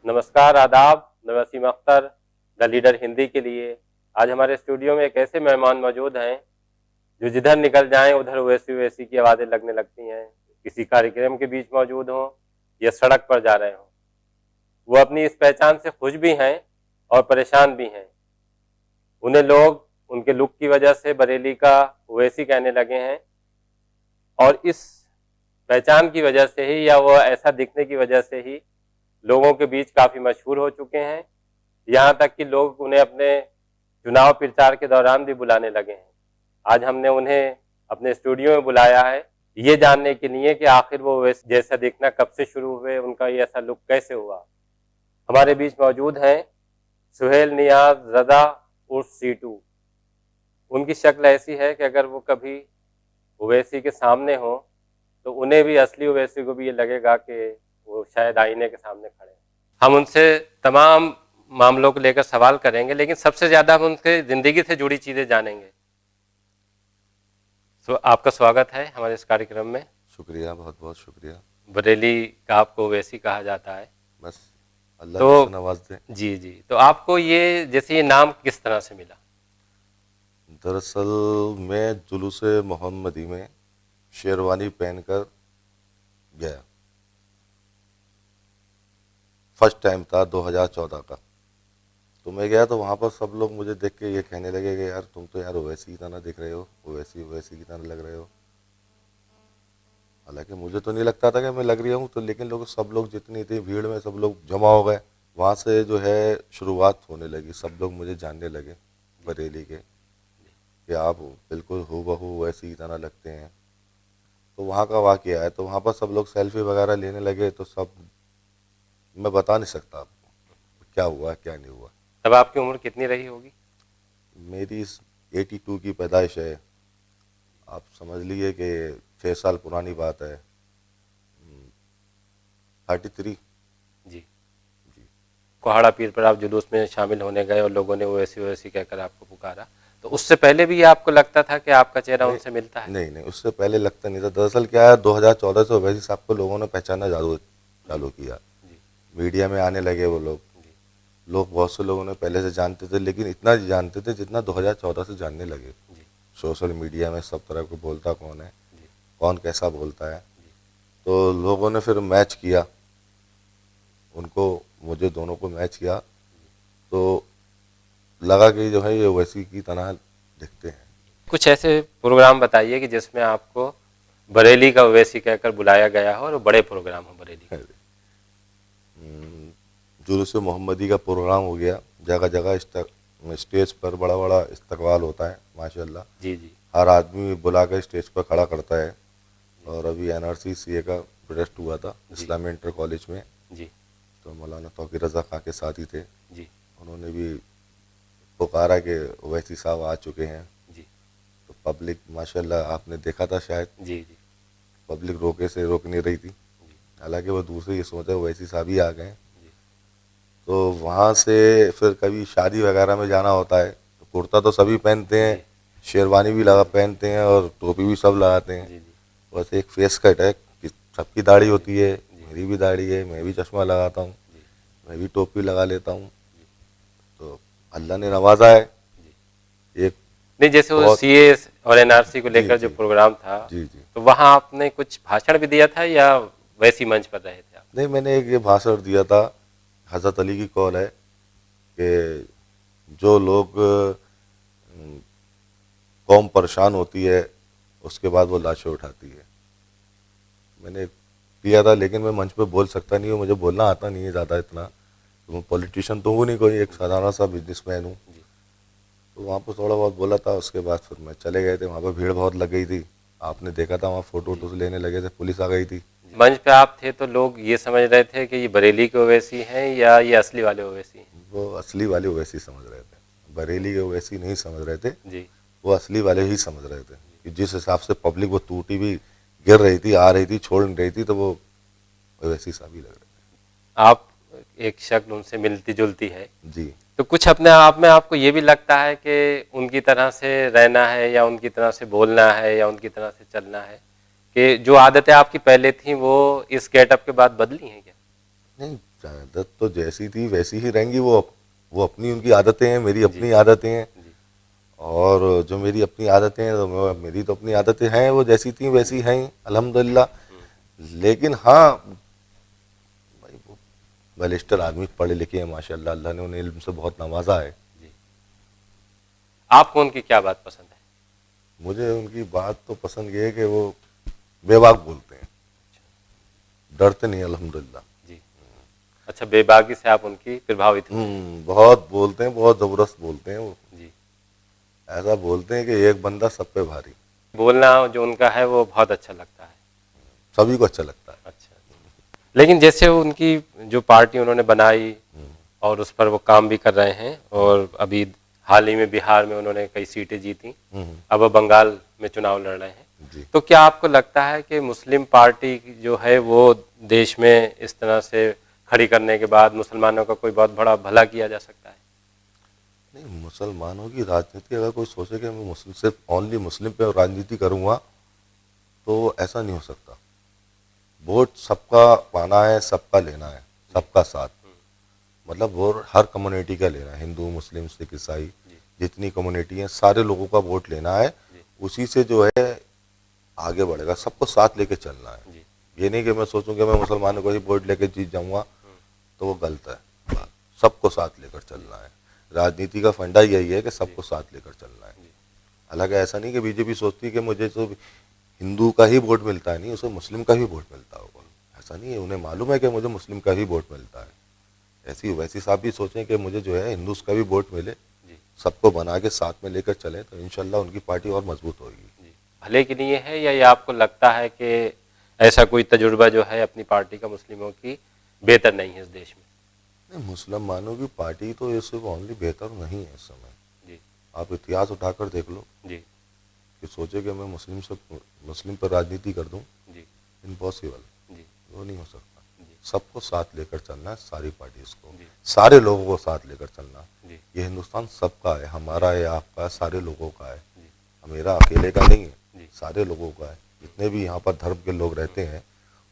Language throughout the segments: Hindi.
नमस्कार, आदाब। मैं वसीम अख्तर, द लीडर हिंदी के लिए। आज हमारे स्टूडियो में एक ऐसे मेहमान मौजूद हैं जो जिधर निकल जाएं उधर वैसी-वैसी की आवाज़ें लगने लगती हैं। किसी कार्यक्रम के बीच मौजूद हों या सड़क पर जा रहे हों। वो अपनी इस पहचान से खुश भी हैं और परेशान भी हैं। उन्हें लोग उनके लुक की वजह से बरेली का ओवैसी कहने लगे हैं और इस पहचान की वजह से ही या वो ऐसा दिखने की वजह से ही लोगों के बीच काफ़ी मशहूर हो चुके हैं। यहाँ तक कि लोग उन्हें अपने चुनाव प्रचार के दौरान भी बुलाने लगे हैं। आज हमने उन्हें अपने स्टूडियो में बुलाया है, ये जानने के लिए कि आखिर वो वैसे जैसा दिखना कब से शुरू हुए, उनका ये ऐसा लुक कैसे हुआ। हमारे बीच मौजूद हैं सुहेल नियाज़ रज़ा उर्फ सीटू। उनकी शक्ल ऐसी है कि अगर वो कभी ओवैसी के सामने हों, तो उन्हें भी असली ओवैसी को भी ये लगेगा कि वो शायद आईने के सामने खड़े हैं। हम उनसे तमाम मामलों को लेकर सवाल करेंगे, लेकिन सबसे ज़्यादा हम उनके ज़िंदगी से जुड़ी चीज़ें जानेंगे। तो आपका स्वागत है हमारे इस कार्यक्रम में। शुक्रिया, बहुत बहुत शुक्रिया। बरेली का आपको ओवैसी कहा जाता है। बस अल्लाह तो जिससे नवाज दे। जी, जी। तो आपको ये जैसे ये नाम किस तरह से मिला? दरअसल मैं जुलूस मोहम्मदी में शेरवानी पहनकर गया। फर्स्ट टाइम था 2014 का। तो मैं गया तो वहाँ पर सब लोग मुझे देख के ये कहने लगे कि यार तुम तो यार ओवैसी की तरह दिख रहे हो, ओवैसी की तरह लग रहे हो। हालांकि मुझे तो नहीं लगता था कि मैं लग रही हूँ, तो लेकिन सब लोग जितनी थी भीड़ में सब लोग जमा हो गए। वहाँ से जो है शुरुआत होने लगी, सब लोग मुझे जानने लगे बरेली के कि आप बिल्कुल हूबहू वैसी ही तरह लगते हैं। तो वहाँ का वाक़या है, तो वहाँ पर सब लोग सेल्फी वगैरह लेने लगे। तो सब मैं बता नहीं सकता आपको क्या हुआ क्या नहीं हुआ। तब आपकी उम्र कितनी रही होगी? मेरी 82 की पैदाइश है। आप समझ लीजिए कि 6 साल पुरानी बात है। 33। जी। जी। कोहाड़ा पीर पर आप जुलूस में शामिल होने गए और लोगों ने ओवैसी कहकर आपको पुकारा। तो उससे पहले भी आपको लगता था कि आपका चेहरा नहीं उनसे मिलता है? नहीं नहीं, उससे पहले लगता नहीं था। दरअसल क्या है, 2014 से ओवैसी साहब को लोगों ने पहचानना जी, चालू किया। जी, मीडिया में आने लगे वो लोग। जी, बहुत से लोगों ने पहले से जानते थे, लेकिन इतना जानते थे जितना 2014 से जानने लगे। जी, सोशल मीडिया में सब तरह को बोलता कौन है, जी, कौन कैसा बोलता है। जी, तो लोगों ने फिर मैच किया, उनको मुझे दोनों को मैच किया। तो लगा कि जो है ये वैसी की तरह दिखते हैं। कुछ ऐसे प्रोग्राम बताइए कि जिसमें आपको बरेली का ओवैसी कहकर बुलाया गया हो और बड़े प्रोग्राम हो बरेली के। जुलूस मोहम्मदी का प्रोग्राम हो गया, जगह जगह स्टेज पर बड़ा बड़ा इस्तकबाल होता है माशाल्लाह। जी, जी, हर आदमी बुलाकर स्टेज पर खड़ा करता है। और अभी NRC CA का प्रोटेस्ट हुआ था जी, इस्लामी इंटर कॉलेज में। जी, तो मौलाना तौकीर रज़ा खां के साथ ही थे। जी, उन्होंने भी पुकारा कि ओवैसी साहब आ चुके हैं। जी, तो पब्लिक माशाल्लाह आपने देखा था शायद, जी, जी, पब्लिक रोके से रोक नहीं रही थी। जी, हालांकि वो दूसरे ये सोचा ओवैसी साहब ही आ गए। जी, तो वहाँ से फिर कभी शादी वगैरह में जाना होता है तो कुर्ता तो सभी पहनते हैं, जी, शेरवानी भी लगा पहनते हैं और टोपी भी सब लगाते हैं। जी, जी, बस एक फेस कट है कि सबकी दाढ़ी होती है, जी, मेरी भी दाढ़ी है, मैं भी चश्मा लगाता हूँ, जी, मैं भी टोपी लगा लेता हूँ। जी, तो अल्लाह ने नवाजा है। जी। एक नहीं, जैसे वो बहुत। सीए और एनआरसी को जी लेकर जो जी प्रोग्राम था, जी जी। तो वहाँ आपने कुछ भाषण भी दिया था या वैसी मंच पर रहे थे आप? नहीं, मैंने एक ये भाषण दिया था, हज़रत अली की कौल है कि जो लोग कौम परेशान होती है उसके बाद वो लाशें उठाती है। मैंने किया था, लेकिन मैं मंच पे बोल सकता नहीं हूँ, मुझे बोलना आता नहीं है ज़्यादा इतना। तो मैं पॉलिटिशियन तो हूँ नहीं, कोई एक जी, साधारण सा बिजनेसमैन हूँ। जी, तो वहाँ पर थोड़ा बहुत बोला था, उसके बाद फिर मैं चले गए थे। वहाँ पर भीड़ बहुत लग गई थी, आपने देखा था, वहाँ फ़ोटो जी। वोटो लेने लगे थे, पुलिस आ गई थी। मंच पे आप थे तो लोग ये समझ रहे थे कि ये बरेली के ओवैसी हैं या ये असली वाले ओवैसी हैं? वो असली वाले ओवैसी समझ रहे थे, बरेली के ओवैसी नहीं समझ रहे थे। जी, वो असली वाले ही समझ रहे थे कि जिस हिसाब से पब्लिक वो टूटी भी गिर रही थी, आ रही थी, छोड़ नहीं रही थी, तो वो ओवैसी सा भी लग रहे आप एक शक्ल उनसे मिलती-जुलती है। थे। जी। तो कुछ अपने आप में आपको ये भी लगता है कि उनकी तरह से रहना है या उनकी तरह से बोलना है या उनकी तरह से चलना है, कि जो आदतें आपकी पहले थी वो इस गेटअप के बाद बदली हैं क्या? नहीं, आदत तो जैसी थी वैसी ही रहेंगी। वो अपनी उनकी आदतें हैं, मेरी अपनी आदतें हैं। जी और जो मेरी अपनी आदतें हैं तो मेरी तो अपनी आदतें हैं, वो जैसी थी वैसी हैं अल्हम्दुलिल्लाह। लेकिन हाँ भाई, वो बैरिस्टर आदमी पढ़े लिखे हैं माशाल्लाह, अल्लाह ने उन्हें इल्म से बहुत नवाजा है। जी। आपको उनकी क्या बात पसंद है? मुझे उनकी बात तो पसंद ये है कि वो बेबाक बोलते हैं, डरते नहीं अल्हम्दुलिल्लाह। जी। अच्छा, बेबाकी से आप उनकी प्रभावित हुए? बहुत बोलते हैं, बहुत ज़बरदस्त बोलते हैं वो। जी। ऐसा बोलते हैं कि एक बंदा सब पे भारी। बोलना जो उनका है वो बहुत अच्छा लगता है। सभी को अच्छा लगता है। अच्छा। लेकिन जैसे उनकी जो पार्टी उन्होंने बनाई और उस पर वो काम भी कर रहे हैं, और अभी हाल ही में बिहार में उन्होंने कई सीटें जीती, अब वो बंगाल में चुनाव लड़ रहे हैं। जी। तो क्या आपको लगता है कि मुस्लिम पार्टी जो है वो देश में इस तरह से खड़ी करने के बाद मुसलमानों का कोई बहुत बड़ा भला किया जा सकता है? नहीं, मुसलमानों की राजनीति अगर कोई सोचे कि मैं मुस्लिम सिर्फ ओनली मुस्लिम पे राजनीति करूँगा तो ऐसा नहीं हो सकता। वोट सबका पाना है, सबका लेना है, सबका साथ। मतलब वो हर कम्युनिटी का लेना है, हिंदू मुस्लिम सिख ईसाई जितनी कम्युनिटी है सारे लोगों का वोट लेना है। उसी से जो है आगे बढ़ेगा, सबको साथ लेके चलना है। जी। ये नहीं कि मैं सोचूं कि मैं मुसलमानों को ही वोट लेके जीत जाऊंगा, तो वो गलत है। सबको साथ लेकर चलना है। राजनीति का फंडा यही है कि सबको साथ लेकर चलना है। हालांकि ऐसा नहीं कि बीजेपी सोचती है कि मुझे तो हिंदू का ही वोट मिलता है, नहीं, उसे मुस्लिम का भी वोट मिलता होगा। ऐसा नहीं है, उन्हें मालूम है कि मुझे मुस्लिम का ही वोट मिलता है। ऐसी वैसी साहब भी सोचें कि मुझे जो है हिंदूज का भी वोट मिले, सबको बना के साथ में लेकर चलें तो इंशाल्लाह उनकी पार्टी और मजबूत होगी। भले के लिए है, या ये आपको लगता है कि ऐसा कोई तजुर्बा जो है अपनी पार्टी का मुस्लिमों की बेहतर नहीं है इस देश में? नहीं, मुसलमानों की पार्टी तो ये सिर्फ ओनली बेहतर नहीं है इस समय। जी। आप इतिहास उठाकर देख लो जी। कि सोचे कि मैं मुस्लिम पर राजनीति कर दूं, जी। इम्पॉसिबल। जी। वो नहीं हो सकता। जी। सबको साथ लेकर चलना है, सारी पार्टीज को, जी। सारे लोगों को साथ लेकर चलना। जी। ये हिंदुस्तान सबका है, हमारा है, आपका है, सारे लोगों का है। जी। मेरा अकेले का नहीं है, जी। सारे लोगों का है। जितने भी यहाँ पर धर्म के लोग रहते हैं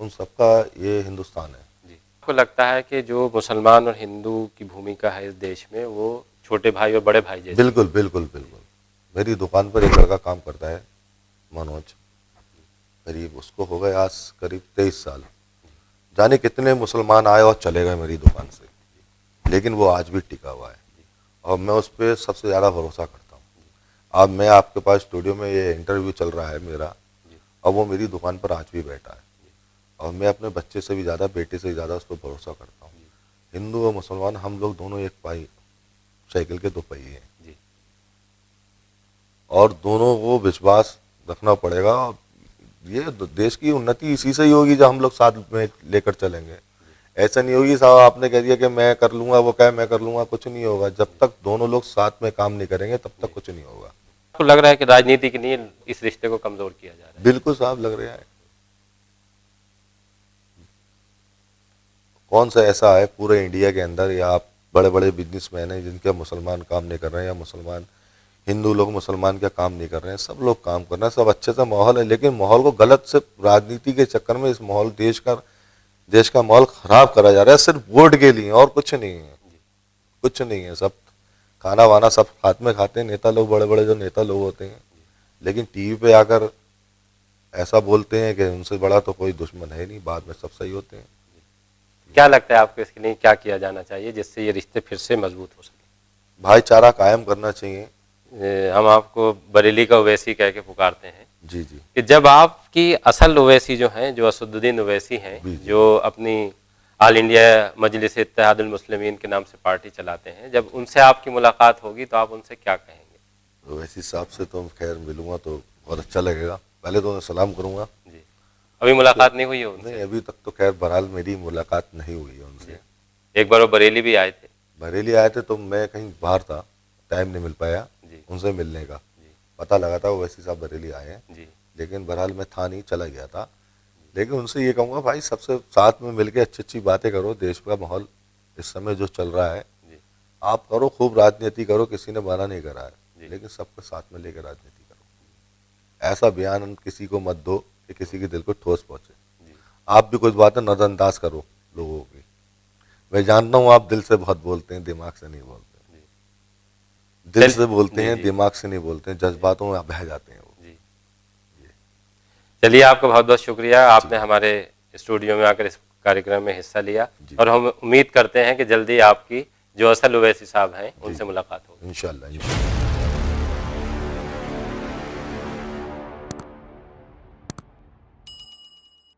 उन सबका ये हिंदुस्तान है। जी। आपको लगता है कि जो मुसलमान और हिंदू की भूमिका है इस देश में वो छोटे भाई और बड़े भाई जैसी? बिल्कुल बिल्कुल बिल्कुल। मेरी दुकान पर एक लड़का काम करता है, मनोज, करीब उसको हो गए आज करीब 23 साल। जाने कितने मुसलमान आए और चले गए मेरी दुकान से, लेकिन वो आज भी टिका हुआ है और मैं उस पर सबसे ज़्यादा भरोसा करता हूँ। अब मैं आपके पास स्टूडियो में ये इंटरव्यू चल रहा है मेरा, और वो मेरी दुकान पर आज भी बैठा है, और मैं अपने बच्चे से भी ज़्यादा, बेटे से ज़्यादा उस पर भरोसा करता हूँ। हिंदू और मुसलमान हम लोग दोनों एक पाई साइकिल के दो पहिए हैं, और दोनों को विश्वास रखना पड़ेगा। ये देश की उन्नति इसी से ही होगी जब हम लोग साथ में लेकर चलेंगे। ऐसा नहीं होगी साहब आपने कह दिया कि मैं कर लूंगा, वो कहे मैं कर लूंगा, कुछ नहीं होगा। जब तक दोनों लोग साथ में काम नहीं करेंगे तब तक कुछ नहीं होगा। आपको लग रहा है कि राजनीति के लिए इस रिश्ते को कमजोर किया जा रहा है? बिल्कुल साहब लग रहा है। कौन सा ऐसा है पूरे इंडिया के अंदर या बड़े बड़े बिजनेसमैन हैं जिनके मुसलमान काम नहीं कर रहे हैं, या मुसलमान हिंदू लोग मुसलमान का काम नहीं कर रहे हैं? सब लोग काम कर रहे हैं, सब अच्छे से माहौल है। लेकिन माहौल को गलत से राजनीति के चक्कर में इस माहौल देश का माहौल खराब करा जा रहा है, सिर्फ वोट के लिए, और कुछ नहीं है। कुछ नहीं है। सब खाना वाना सब हाथ में खाते हैं नेता लोग, बड़े बड़े जो नेता लोग होते हैं, लेकिन टीवी पे आकर ऐसा बोलते हैं कि उनसे बड़ा तो कोई दुश्मन है नहीं, बाद में सब सही होते हैं। क्या लगता है आपको इसके लिए क्या किया जाना चाहिए जिससे ये रिश्ते फिर से मजबूत हो सके? भाईचारा कायम करना चाहिए। हम आपको बरेली का ओवैसी कह के पुकारते हैं जी जी। कि जब आपकी असल ओवैसी जो हैं, जो असदुद्दीन ओवैसी हैं, जो अपनी ऑल इंडिया मजलिस इत्तेहादुल मुस्लिमीन के नाम से पार्टी चलाते हैं, जब उनसे आपकी मुलाकात होगी तो आप उनसे क्या कहेंगे? ओवैसी साहब से तो खैर मिलूंगा तो बहुत अच्छा लगेगा। पहले तो सलाम करूंगा। जी। अभी मुलाकात नहीं हुई है उनसे? नहीं, अभी तक तो खैर बहरहाल मेरी मुलाकात नहीं हुई है उनसे। एक बार वो बरेली भी आए थे। बरेली आए थे तो मैं कहीं बाहर था, टाइम नहीं मिल पाया उनसे मिलने का। पता लगा था ओवैसी साहब बरेली आए हैं, लेकिन बहरहाल मैं था नहीं, चला गया था। लेकिन उनसे ये कहूँगा भाई सबसे साथ में मिलके अच्छी अच्छी बातें करो। देश का माहौल इस समय जो चल रहा है आप करो, खूब राजनीति करो, किसी ने मना नहीं करा है, लेकिन सबके साथ में लेकर राजनीति करो। ऐसा बयान किसी को मत दो कि किसी के दिल को ठोस पहुंचे। आप भी कुछ बातें नज़रअंदाज करो लोगों की। मैं जानता हूँ आप दिल से बहुत बोलते हैं, दिमाग से नहीं बोलते। दिल से बोलते हैं, दिमाग से नहीं बोलते हैं, जज्बातों में बह जाते हैं वो। जी। चलिए, आपका बहुत बहुत शुक्रिया, आपने हमारे स्टूडियो में आकर इस कार्यक्रम में हिस्सा लिया, और हम उम्मीद करते हैं कि जल्दी आपकी जो असल ओवैसी साहब हैं उनसे मुलाकात होगी। इंशाल्लाह।